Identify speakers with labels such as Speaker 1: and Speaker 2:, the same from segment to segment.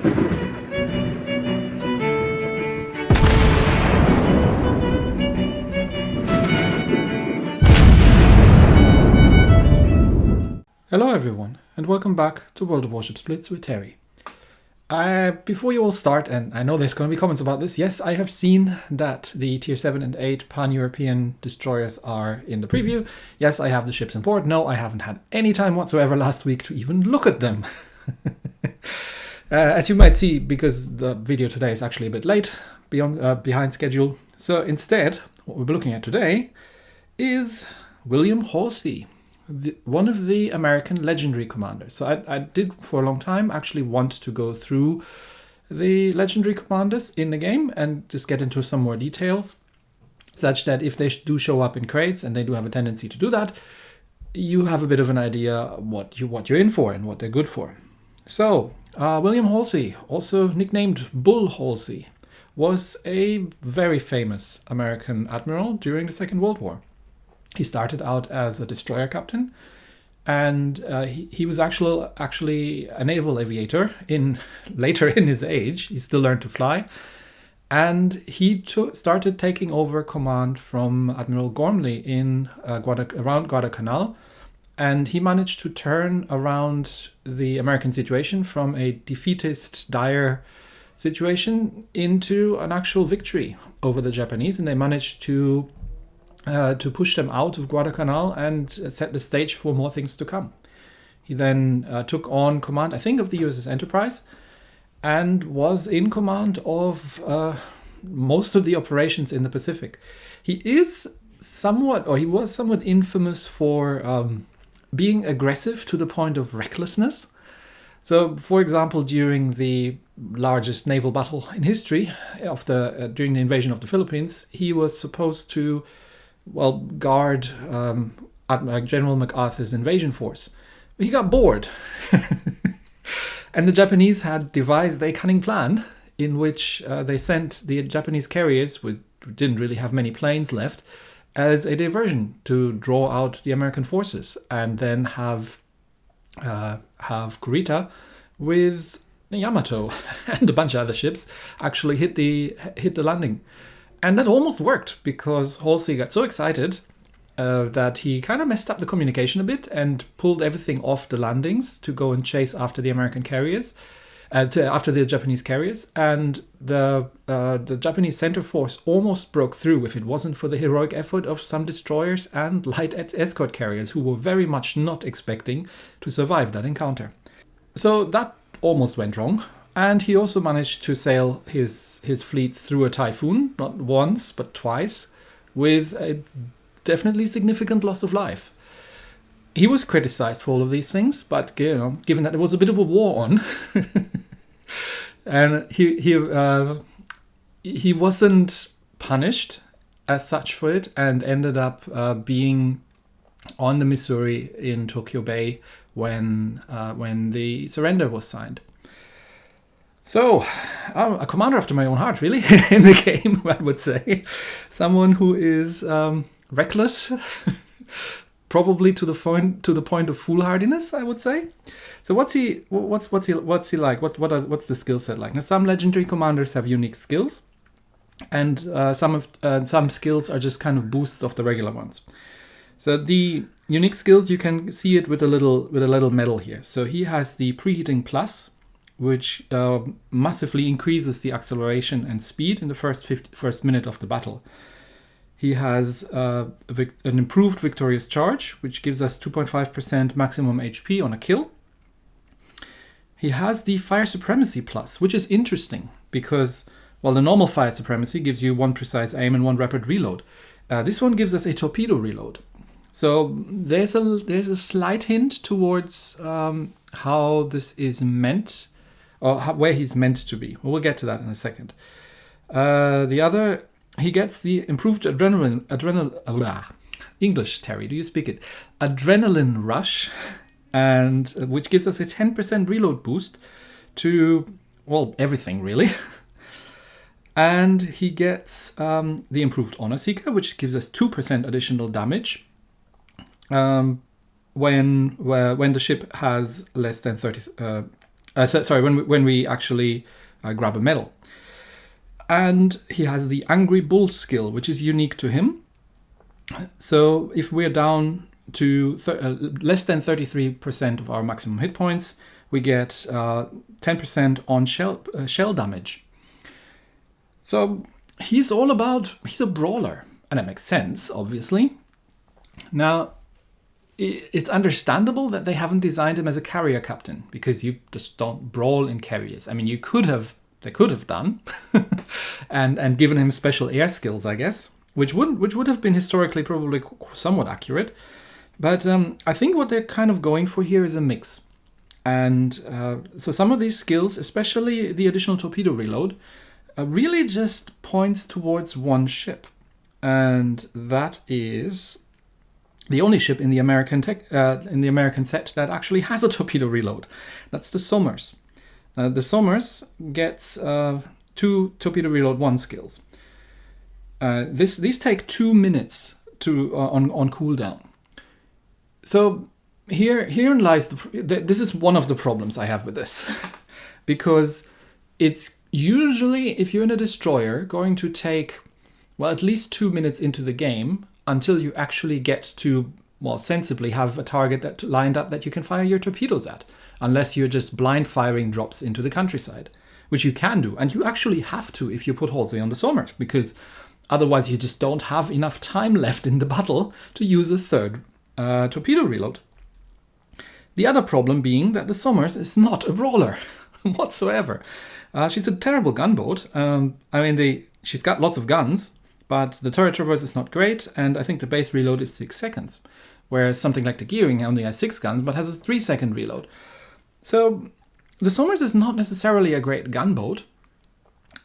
Speaker 1: Hello everyone, and welcome back to World of Warships Blitz with Terry. Before you all start, and I know there's going to be comments about this, yes, I have seen that the Tier 7 and 8 Pan-European destroyers are in the preview. Yes, I have the ships on board. No, I haven't had any time whatsoever last week to even look at them. As you might see, because the video today is actually a bit late, behind schedule. So instead, what we're looking at today is William Halsey. One of the American legendary commanders. So I did for a long time actually want to go through the legendary commanders in the game and just get into some more details, such that if they do show up in crates, and they do have a tendency to do that, you have a bit of an idea what you're in for and what they're good for. So William Halsey, also nicknamed Bull Halsey, was a very famous American admiral during the Second World War. He started out as a destroyer captain, and he was actually a naval aviator later in his age. He still learned to fly, and he started taking over command from Admiral Gormley in around Guadalcanal, and he managed to turn around the American situation from a defeatist, dire situation into an actual victory over the Japanese, and they managed to push them out of Guadalcanal and set the stage for more things to come. He then took on command, I think, of the USS Enterprise, and was in command of most of the operations in the Pacific. He was somewhat infamous for being aggressive to the point of recklessness. So, for example, during the largest naval battle in history, during the invasion of the Philippines, he was supposed to guard General MacArthur's invasion force. He got bored. And the Japanese had devised a cunning plan in which they sent the Japanese carriers, who didn't really have many planes left, as a diversion to draw out the American forces, and then have Kurita with Yamato and a bunch of other ships actually hit the landing. And that almost worked, because Halsey got so excited that he kind of messed up the communication a bit and pulled everything off the landings to go and chase after the American carriers, after the Japanese carriers. And the Japanese center force almost broke through if it wasn't for the heroic effort of some destroyers and light escort carriers, who were very much not expecting to survive that encounter. So that almost went wrong. And he also managed to sail his fleet through a typhoon, not once, but twice, with a definitely significant loss of life. He was criticized for all of these things, but given that there was a bit of a war on, and he wasn't punished as such for it, and ended up being on the Missouri in Tokyo Bay when the surrender was signed. So, a commander after my own heart, really, in the game, I would say. Someone who is reckless, probably to the point of foolhardiness, I would say. So, what's he like? What's the skill set like? Now, some legendary commanders have unique skills, and some skills are just kind of boosts of the regular ones. So the unique skills, you can see it with a little medal here. So he has the preheating plus, which massively increases the acceleration and speed in the first minute of the battle. He has an improved victorious charge, which gives us 2.5% maximum HP on a kill. He has the fire supremacy plus, which is interesting because, well, the normal fire supremacy gives you 1 precise aim and 1 rapid reload. This one gives us a torpedo reload. So there's a slight hint towards how this is meant, or where he's meant to be. We'll get to that in a second. He gets the improved English, Terry, do you speak it? Adrenaline rush, and which gives us a 10% reload boost to, well, everything really. And he gets the improved Honor Seeker, which gives us 2% additional damage when the ship has less than 30 Sorry, when we actually grab a medal. And he has the Angry Bull skill, which is unique to him. So if we're down to less than 33% of our maximum hit points, we get 10% on shell damage. So he's a brawler, and it makes sense, obviously. Now, it's understandable that they haven't designed him as a carrier captain, because you just don't brawl in carriers. I mean, they could have done, and given him special air skills, I guess, which would have been historically probably somewhat accurate. But I think what they're kind of going for here is a mix. And so some of these skills, especially the additional torpedo reload, really just points towards one ship. And that is the only ship in the American set that actually has a torpedo reload. That's the Somers. The Somers gets 2 torpedo reload 1 skills. These take 2 minutes to on cooldown. So herein lies this is one of the problems I have with this, because it's usually, if you're in a destroyer, going to take at least 2 minutes into the game until you actually get to sensibly have a target that lined up that you can fire your torpedoes at, unless you're just blind firing drops into the countryside, which you can do, and you actually have to if you put Halsey on the Somers, because otherwise you just don't have enough time left in the battle to use a third torpedo reload. The other problem being that the Somers is not a brawler whatsoever. She's a terrible gunboat. She's got lots of guns, but the turret traverse is not great, and I think the base reload is 6 seconds, whereas something like the Gearing only has 6 guns, but has a 3-second reload. So the Somers is not necessarily a great gunboat.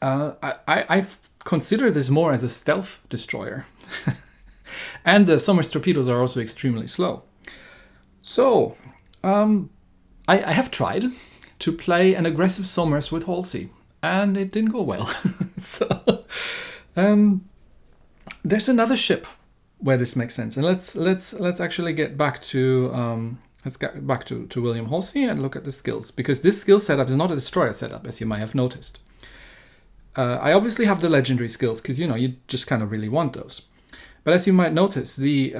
Speaker 1: I consider this more as a stealth destroyer. And the Somers torpedoes are also extremely slow. So I have tried to play an aggressive Somers with Halsey, and it didn't go well. So there's another ship where this makes sense, and let's actually get back to William Halsey and look at the skills, because this skill setup is not a destroyer setup, as you might have noticed. I obviously have the legendary skills because you just kind of really want those. But as you might notice, the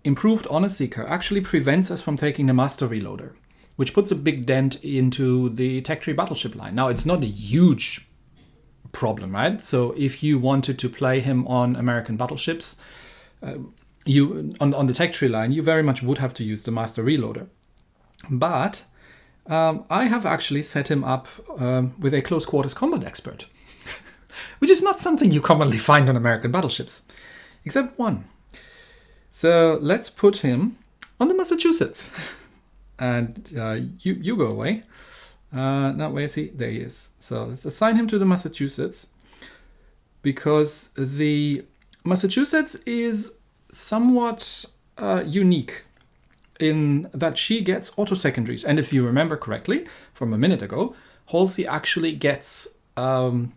Speaker 1: improved Honor Seeker actually prevents us from taking the Master Reloader, which puts a big dent into the tech tree battleship line. Now, it's not a huge problem, right? So if you wanted to play him on American battleships, on the tech tree line, you very much would have to use the Master Reloader. But I have actually set him up with a close quarters combat expert, which is not something you commonly find on American battleships, except one. So let's put him on the Massachusetts. And you go away. Now, where is he? There he is. So let's assign him to the Massachusetts, because the Massachusetts is somewhat unique in that she gets auto secondaries. And if you remember correctly from a minute ago, Halsey actually gets an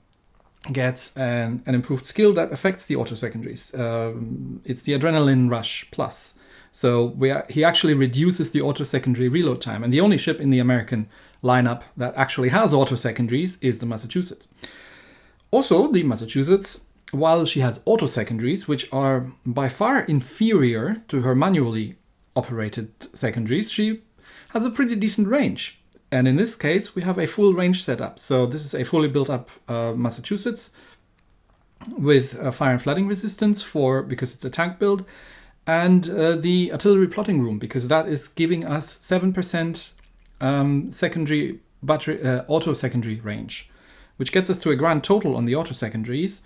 Speaker 1: improved skill that affects the auto secondaries. It's the Adrenaline Rush Plus. So he actually reduces the auto secondary reload time. And the only ship in the American lineup that actually has auto secondaries is the Massachusetts. Also, the Massachusetts, while she has auto secondaries, which are by far inferior to her manually operated secondaries, she has a pretty decent range. And in this case, we have a full range setup. So this is a fully built up Massachusetts with fire and flooding resistance because it's a tank build, and the artillery plotting room, because that is giving us 7% secondary battery auto secondary range, which gets us to a grand total on the auto secondaries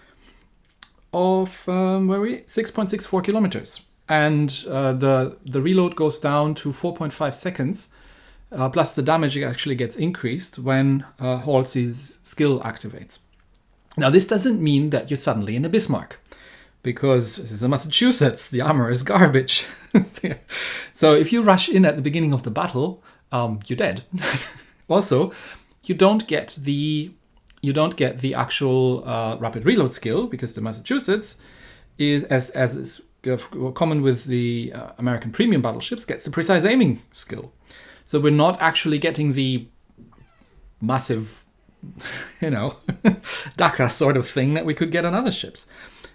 Speaker 1: of 6.64 kilometers. And the reload goes down to 4.5 seconds. Plus the damage actually gets increased when Halsey's skill activates. Now, this doesn't mean that you're suddenly in a Bismarck, because this is a Massachusetts, the armor is garbage. So if you rush in at the beginning of the battle, you're dead. Also, you don't get the actual rapid reload skill, because the Massachusetts is, as is common with the American premium battleships, gets the precise aiming skill. So we're not actually getting the massive, Dakar sort of thing that we could get on other ships.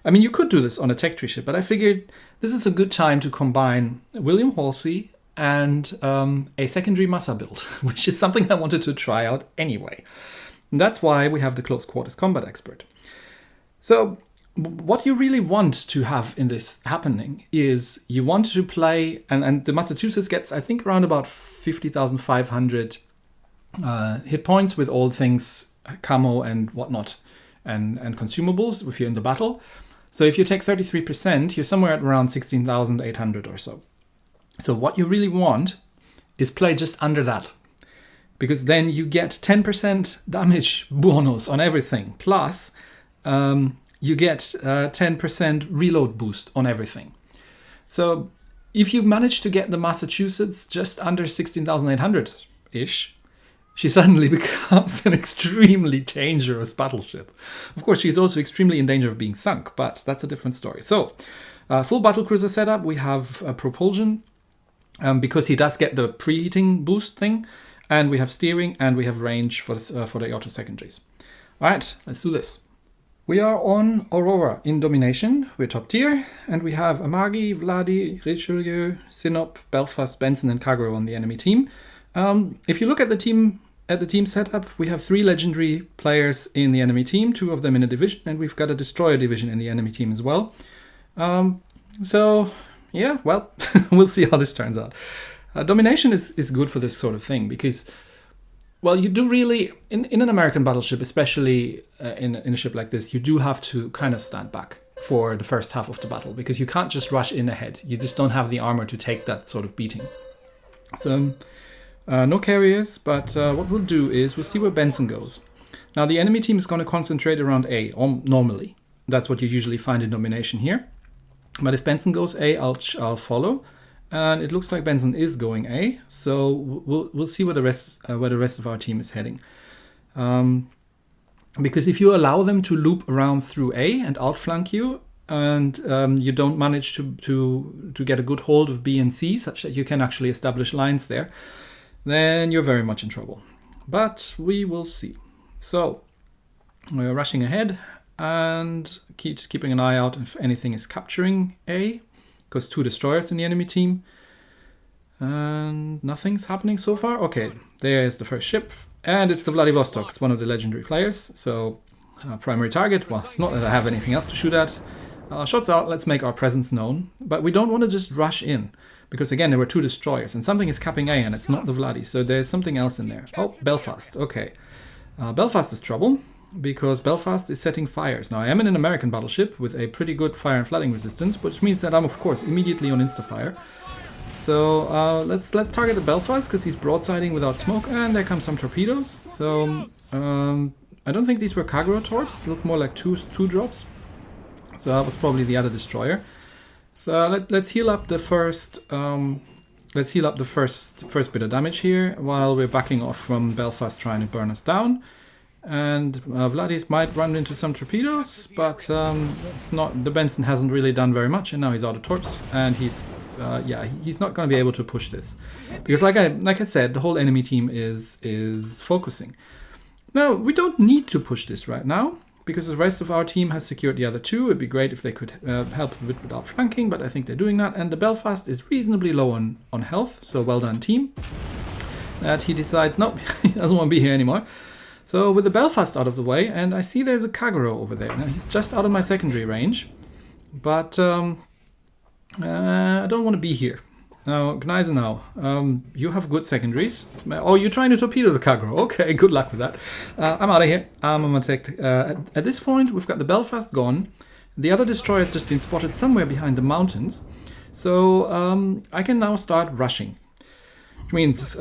Speaker 1: I mean, you could do this on a tech tree ship, but I figured this is a good time to combine William Halsey and a secondary Massa build, which is something I wanted to try out anyway. And that's why we have the close quarters combat expert. So what you really want to have in this happening is you want to play, and the Massachusetts gets, I think, around about 50,500 hit points with all things camo and whatnot and consumables if you're in the battle. So if you take 33%, you're somewhere at around 16,800 or so. So what you really want is play just under that, because then you get 10% damage bonus on everything, plus you get 10% reload boost on everything. So if you manage to get the Massachusetts just under 16,800-ish, she suddenly becomes an extremely dangerous battleship. Of course, she's also extremely in danger of being sunk, but that's a different story. So, full battlecruiser setup, we have propulsion, because he does get the preheating boost thing, and we have steering, and we have range for the auto secondaries. All right, let's do this. We are on Aurora in Domination. We're top tier, and we have Amagi, Vladi, Richelieu, Sinop, Belfast, Benson, and Kagro on the enemy team. If you look at the team setup, we have 3 legendary players in the enemy team, 2 of them in a division, and we've got a destroyer division in the enemy team as well. So yeah, well, we'll see how this turns out. Domination is good for this sort of thing because, well, you do really, in an American battleship, especially in a ship like this, you do have to kind of stand back for the first half of the battle because you can't just rush in ahead. You just don't have the armor to take that sort of beating. So no carriers, but what we'll do is we'll see where Benson goes. Now the enemy team is going to concentrate around A, normally. That's what you usually find in Domination here. But if Benson goes A, I'll follow. And it looks like Benson is going A, so we'll see where the rest of our team is heading. Because if you allow them to loop around through A and outflank you, and you don't manage to get a good hold of B and C, such that you can actually establish lines there, then you're very much in trouble. But we will see. So we're rushing ahead and just keeping an eye out if anything is capturing A, because 2 destroyers in the enemy team. And nothing's happening so far. Okay, there's the first ship. And it's the Vladivostok, it's one of the legendary players. So primary target, well, it's not that I have anything else to shoot at. Shots out, let's make our presence known. But we don't want to just rush in. Because again, there were 2 destroyers and something is capping A and it's not the Vladi. So there's something else in there. Oh, Belfast, okay. Belfast is trouble because Belfast is setting fires. Now I am in an American battleship with a pretty good fire and flooding resistance, which means that I'm of course immediately on insta-fire. So let's target the Belfast because he's broadsiding without smoke, and there come some torpedoes. So I don't think these were Kagro torps. They look more like two drops. So that was probably the other destroyer. So let's heal up the first. Let's heal up the first bit of damage here while we're backing off from Belfast trying to burn us down. And Vladis might run into some torpedoes, but it's not. The Benson hasn't really done very much, and now he's out of torps, and he's not going to be able to push this because, like I said, the whole enemy team is focusing. Now we don't need to push this right now because the rest of our team has secured the other 2. It'd be great if they could help a bit without flanking, but I think they're doing that. And the Belfast is reasonably low on health, so well done, team. That he decides nope, he doesn't want to be here anymore. So with the Belfast out of the way, and I see there's a Kagero over there. Now he's just out of my secondary range, but I don't want to be here. Now, Gneisenau, you have good secondaries. Oh, you're trying to torpedo the Kagero. Okay, good luck with that. I'm out of here. I'm going to take... at this point, we've got the Belfast gone. The other destroyer has just been spotted somewhere behind the mountains. So I can now start rushing. Which means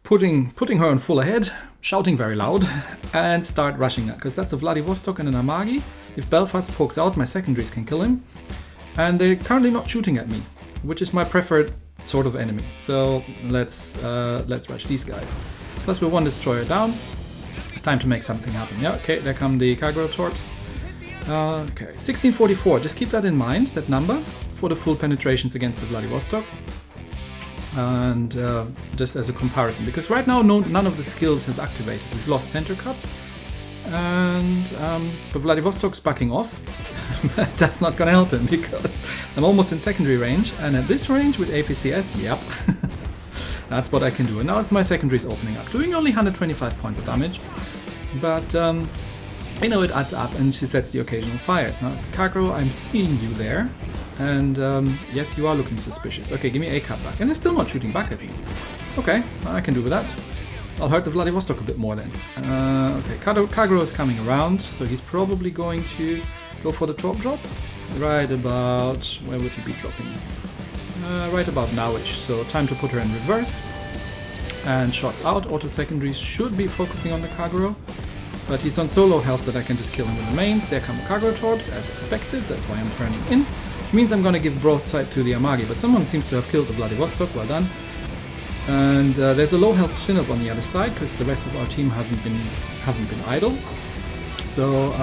Speaker 1: putting her on full ahead, shouting very loud, and start rushing that. Because that's a Vladivostok and an Amagi. If Belfast pokes out, my secondaries can kill him. And they're currently not shooting at me, which is my preferred sort of enemy. So let's rush these guys. Plus we're 1 destroyer down. Time to make something happen. Yeah, okay, there come the Kagero torps. Okay, 1644. Just keep that in mind, that number, for the full penetrations against the Vladivostok. And just as a comparison, because right now none of the skills has activated. We've lost Center Cup, and but Vladivostok's backing off. That's not gonna help him because I'm almost in secondary range, and at this range with APCS, yep, that's what I can do. And now it's my secondaries opening up, doing only 125 points of damage, but you know, it adds up, and she sets the occasional fires. Now, Kagro, I'm seeing you there, and yes, you are looking suspicious. Okay, give me a cap back, and they're still not shooting back at me. Okay, I can do with that. I'll hurt the Vladivostok a bit more then. Okay, Kagro is coming around, so he's probably going to go for the top drop. Right about, where would he be dropping? Right about nowish, so time to put her in reverse. And shots out, auto secondaries should be focusing on the Kagro. But he's on so low health that I can just kill him with the mains. There come the Kagro Torps, as expected. That's why I'm turning in. Which means I'm going to give broadside to the Amagi. But someone seems to have killed the Vladivostok. Well done. And there's a low health Sinop on the other side, because the rest of our team hasn't been idle. So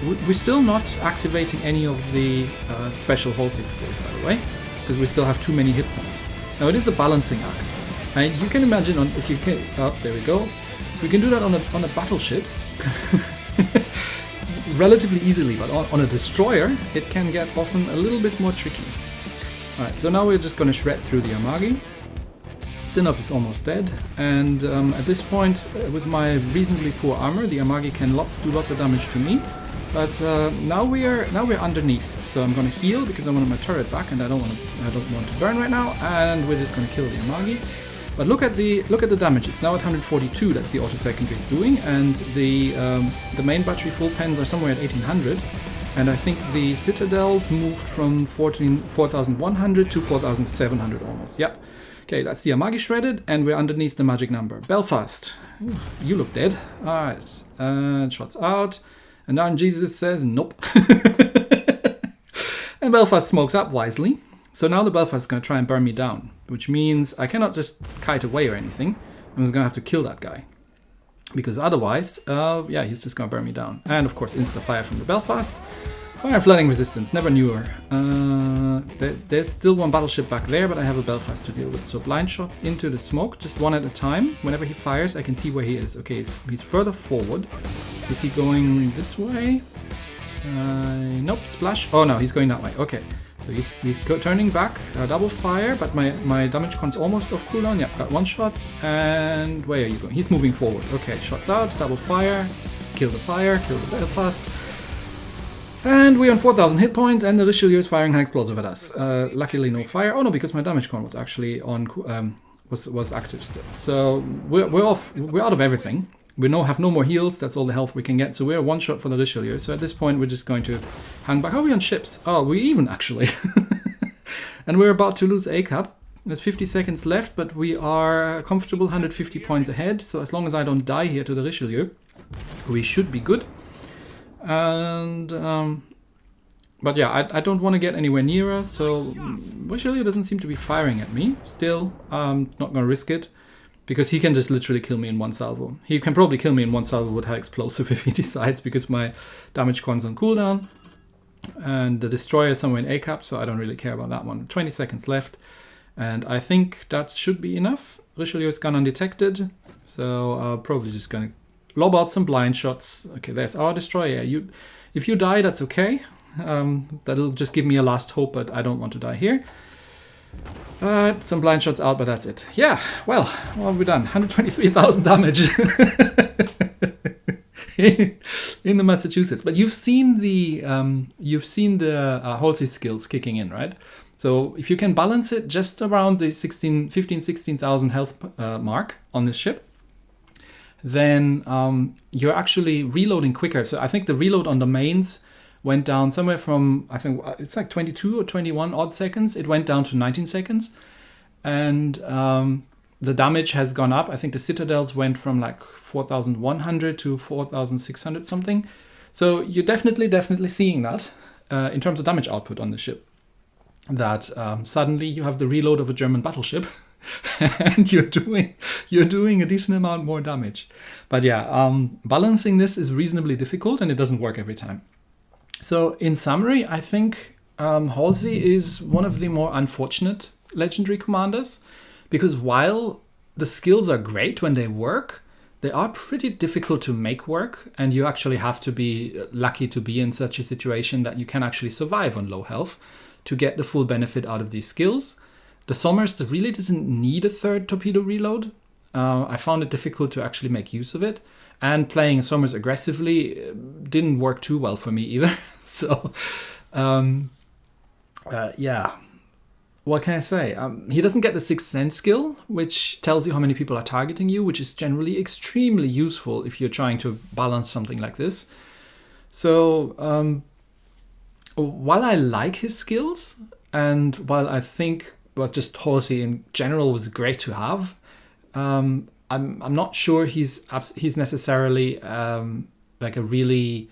Speaker 1: we're still not activating any of the special Halsey skills, by the way, because we still have too many hit points. Now, it is a balancing act. And you can imagine, if you can... Oh, there we go. We can do that on a battleship. Relatively easily, but on a destroyer it can get often a little bit more tricky. Alright, so now we're just going to shred through the Amagi. Sinop is almost dead, and at this point, with my reasonably poor armor, the Amagi can do lots of damage to me. But now we're underneath, so I'm going to heal because I want my turret back, and I don't want to burn right now, and we're just going to kill the Amagi. But look at the damage. It's now at 142. That's the auto secondary is doing, and the main battery full pens are somewhere at 1800. And I think the citadels moved from 4,100 to 4,700 almost. Yep. Okay, that's the Amagi shredded, and we're underneath the magic number. Belfast, you look dead. All right, and shots out, and now Jesus says nope. And Belfast smokes up wisely. So now the Belfast is going to try and burn me down, which means I cannot just kite away or anything. I'm just going to have to kill that guy. Because otherwise, yeah, he's just going to burn me down. And of course, insta-fire from the Belfast. Fire flooding resistance, never knew her. There's still one battleship back there, but I have a Belfast to deal with. So blind shots into the smoke, just one at a time. Whenever he fires, I can see where he is. Okay, he's further forward. Is he going this way? Nope, splash. Oh no, he's going that way. Okay. So he's turning back, double fire, but my damage con's almost off cooldown. Yep, got one shot, and where are you going? He's moving forward. Okay, shots out, double fire, kill the Belfast. And we're on 4,000 hit points, and the Richelieu is firing high explosive at us. Luckily no fire. Oh no, because my damage con was actually on, was active still. So we're out of everything. We have no more heals, that's all the health we can get, so we're one shot for the Richelieu. So at this point we're just going to hang back. How are we on ships? Oh, we're even actually. And we're about to lose a cup. There's 50 seconds left, but we are comfortable 150 points ahead. So as long as I don't die here to the Richelieu, we should be good. And but yeah, I don't want to get anywhere nearer, so Richelieu doesn't seem to be firing at me. Still, not going to risk it. Because he can just literally kill me in one salvo. He can probably kill me in one salvo with high explosive if he decides, because my damage con's on cooldown. And the destroyer is somewhere in A cap, so I don't really care about that one. 20 seconds left, and I think that should be enough. Richelieu is gone undetected, so I'm probably just gonna lob out some blind shots. Okay, there's our destroyer. If you die, that's okay. That'll just give me a last hope, but I don't want to die here. Some blind shots out, but that's it. Yeah, well, what have we done? 123,000 damage in the Massachusetts. But you've seen the Halsey skills kicking in, right? So if you can balance it just around the 16,000 health mark on this ship, then you're actually reloading quicker. So I think the reload on the mains went down somewhere from, I think it's like 22 or 21 odd seconds. It went down to 19 seconds. And the damage has gone up. I think the citadels went from like 4,100 to 4,600 something. So you're definitely seeing that in terms of damage output on the ship. That suddenly you have the reload of a German battleship and you're doing a decent amount more damage. But yeah, balancing this is reasonably difficult, and it doesn't work every time. So in summary, I think Halsey is one of the more unfortunate legendary commanders, because while the skills are great when they work, they are pretty difficult to make work, and you actually have to be lucky to be in such a situation that you can actually survive on low health to get the full benefit out of these skills. The Somers really doesn't need a third torpedo reload. I found it difficult to actually make use of it, and playing Somers aggressively didn't work too well for me either. So, yeah. What can I say? He doesn't get the Sixth Sense skill, which tells you how many people are targeting you, which is generally extremely useful if you're trying to balance something like this. So, while I like his skills, and while I think just Halsey in general was great to have, I'm not sure he's necessarily like a really,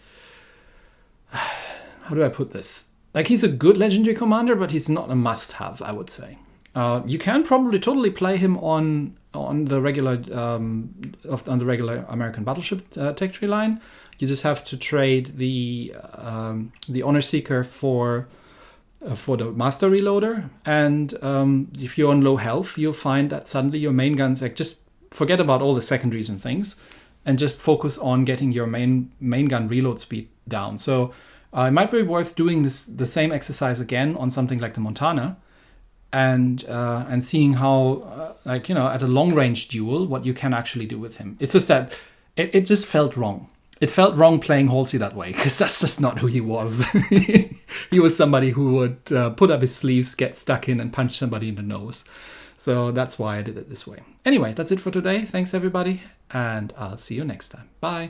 Speaker 1: how do I put this? Like, he's a good legendary commander, but he's not a must-have, I would say. You can probably totally play him on the regular American battleship tech tree line. You just have to trade the Honor Seeker for the Master Reloader, and if you're on low health, you'll find that suddenly your main guns, like, just forget about all the secondaries and things, and just focus on getting your main gun reload speed down. So. It might be worth doing the same exercise again on something like the Montana, and seeing how, like, you know, at a long range duel, what you can actually do with him. It's just that it just felt wrong. It felt wrong playing Halsey that way, because that's just not who he was. He was somebody who would put up his sleeves, get stuck in, and punch somebody in the nose. So that's why I did it this way. Anyway, that's it for today. Thanks, everybody, and I'll see you next time. Bye.